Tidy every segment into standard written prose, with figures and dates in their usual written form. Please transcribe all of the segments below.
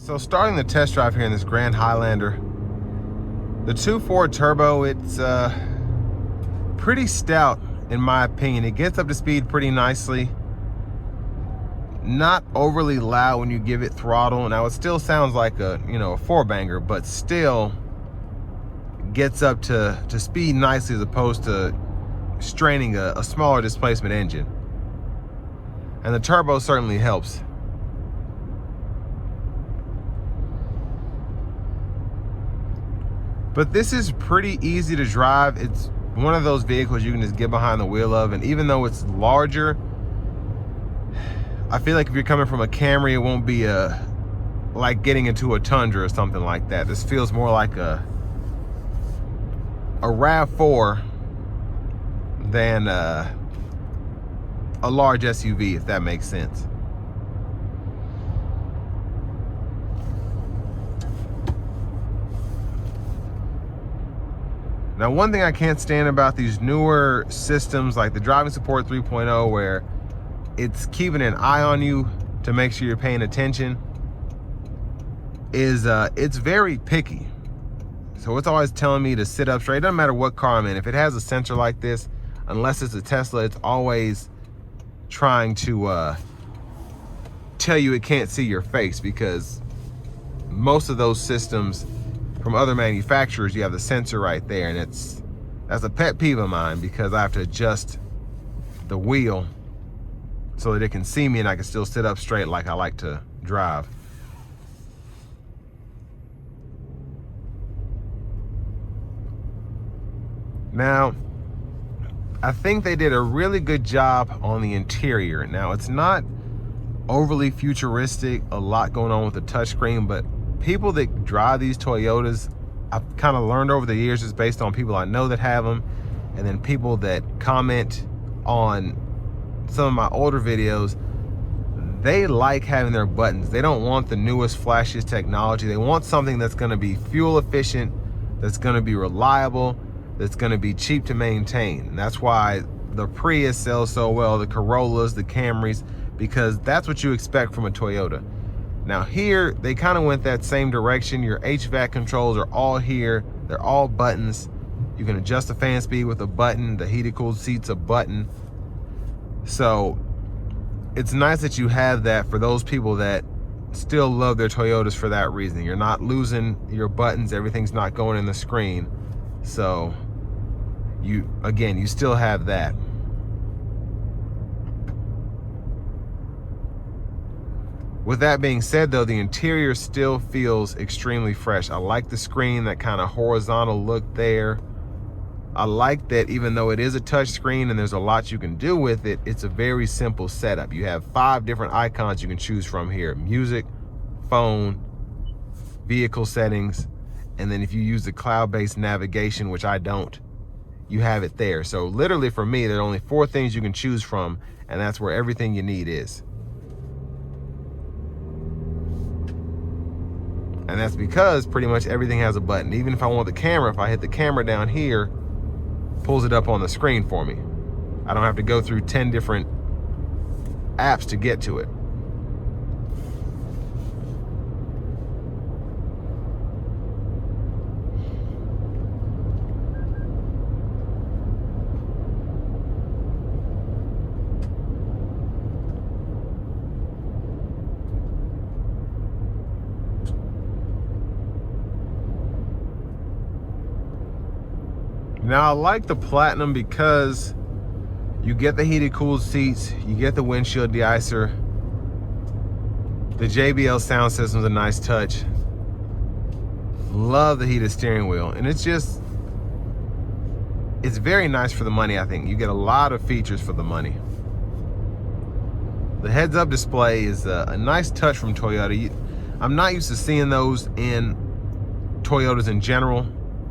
So starting the test drive here in this Grand Highlander, the 2.4 turbo, it's pretty stout in my opinion. It gets up to speed pretty nicely. Not overly loud when you give it throttle. Now it still sounds like a, a four banger, but still gets up to speed nicely as opposed to straining a smaller displacement engine. And the turbo certainly helps. But this is pretty easy to drive. It's one of those vehicles you can just get behind the wheel of, and even though it's larger, I feel like if you're coming from a Camry, it won't be like getting into a Tundra or something like that. This feels more like a RAV4 than a large SUV, if that makes sense. Now, one thing I can't stand about these newer systems like the Driving Support 3.0, where it's keeping an eye on you to make sure you're paying attention, is it's very picky. So it's always telling me to sit up straight. It doesn't matter what car I'm in. If it has a sensor like this, unless it's a Tesla, it's always trying to tell you it can't see your face, because most of those systems from other manufacturers, you have the sensor right there, and that's a pet peeve of mine, because I have to adjust the wheel so that it can see me and I can still sit up straight like I like to drive. Now, I think they did a really good job on the interior. Now, it's not overly futuristic, a lot going on with the touchscreen, but people that drive these Toyotas, I've kind of learned over the years, just based on people I know that have them, and then people that comment on some of my older videos, they like having their buttons. They don't want the newest, flashiest technology. They want something that's going to be fuel efficient, that's going to be reliable, that's going to be cheap to maintain. And that's why the Prius sells so well, the Corollas, the Camrys, because that's what you expect from a Toyota. Now here, they kind of went that same direction. Your HVAC controls are all here. They're all buttons. You can adjust the fan speed with a button. The heated cooled seat's a button. So it's nice that you have that for those people that still love their Toyotas for that reason. You're not losing your buttons. Everything's not going in the screen. So you still have that. With that being said, though, the interior still feels extremely fresh. I like the screen, that kind of horizontal look there. I like that even though it is a touch screen and there's a lot you can do with it, it's a very simple setup. You have 5 different icons you can choose from here: music, phone, vehicle settings, and then if you use the cloud-based navigation, which I don't, you have it there. So literally for me, there are only 4 things you can choose from, and that's where everything you need is. And that's because pretty much everything has a button. Even if I want the camera, if I hit the camera down here, pulls it up on the screen for me. I don't have to go through 10 different apps to get to it. Now, I like the Platinum because you get the heated cooled seats, you get the windshield deicer, the JBL sound system's a nice touch. Love the heated steering wheel, and it's very nice for the money. I think you get a lot of features for the money. The heads-up display is a nice touch from Toyota. I'm not used to seeing those in Toyotas in general.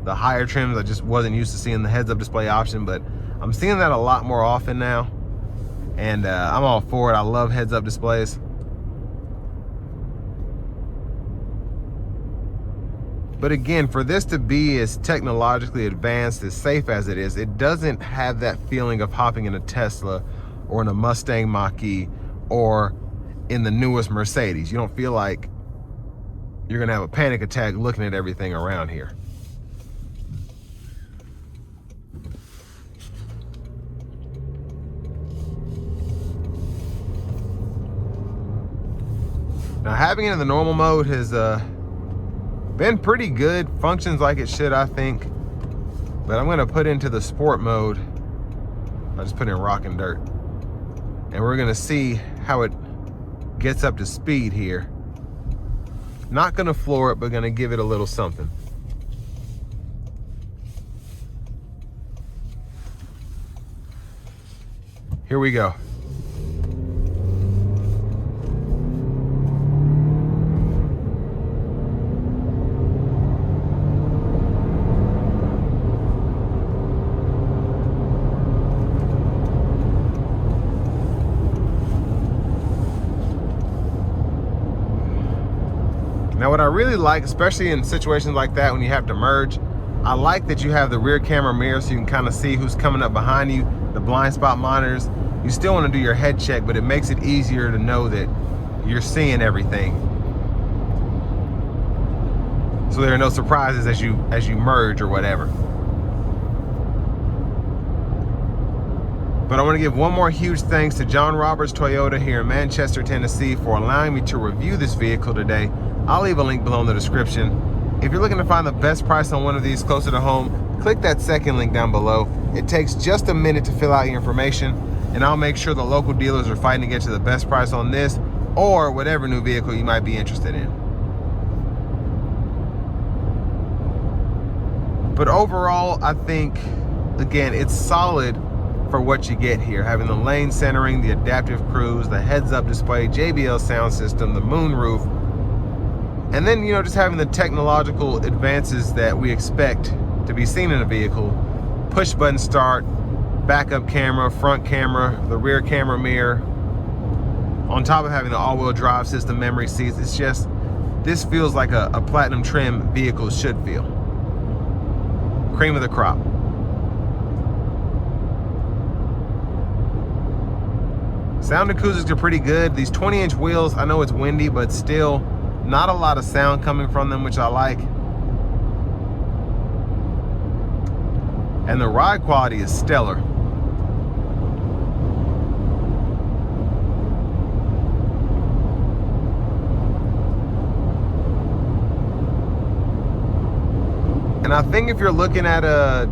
The higher trims, I just wasn't used to seeing the heads-up display option, but I'm seeing that a lot more often now, and I'm all for it. I love heads-up displays. But again, for this to be as technologically advanced, as safe as it is, it doesn't have that feeling of hopping in a Tesla or in a Mustang Mach-E or in the newest Mercedes. You don't feel like you're gonna have a panic attack looking at everything around here. Now, having it in the normal mode has been pretty good. Functions like it should, I think. But I'm gonna put into the sport mode. I just put in rock and dirt. And we're gonna see how it gets up to speed here. Not gonna floor it, but gonna give it a little something. Here we go. Now, what I really like, especially in situations like that when you have to merge, I like that you have the rear camera mirror so you can kind of see who's coming up behind you, the blind spot monitors. You still want to do your head check, but it makes it easier to know that you're seeing everything. So there are no surprises as you merge or whatever. But I want to give one more huge thanks to John Roberts Toyota here in Manchester, Tennessee for allowing me to review this vehicle today. I'll leave a link below in the description. If you're looking to find the best price on one of these closer to home, click that second link down below. It takes just a minute to fill out your information, and I'll make sure the local dealers are fighting to get you the best price on this or whatever new vehicle you might be interested in. But overall, I think, again, it's solid for what you get here. Having the lane centering, the adaptive cruise, the heads-up display, JBL sound system, the moonroof, and then, you know, just having the technological advances that we expect to be seen in a vehicle. Push button start, backup camera, front camera, the rear camera mirror. On top of having the all-wheel drive system, memory seats, it's just, this feels like a platinum trim vehicle should feel. Cream of the crop. Sound acoustics are pretty good. These 20-inch wheels, I know it's windy, but still not a lot of sound coming from them, which I like. And the ride quality is stellar. And I think if you're looking at a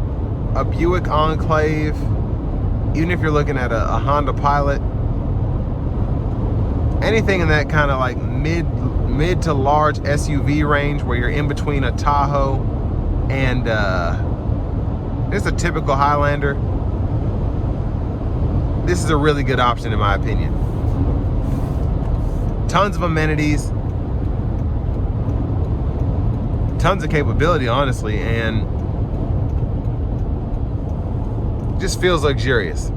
Buick Enclave, even if you're looking at a Honda Pilot, anything in that kind of like mid to large SUV range where you're in between a Tahoe and just a typical Highlander, this is a really good option in my opinion. Tons of amenities, tons of capability, honestly, and just feels luxurious.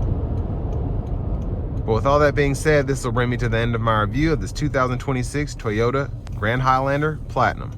But with all that being said, this will bring me to the end of my review of this 2026 Toyota Grand Highlander Platinum.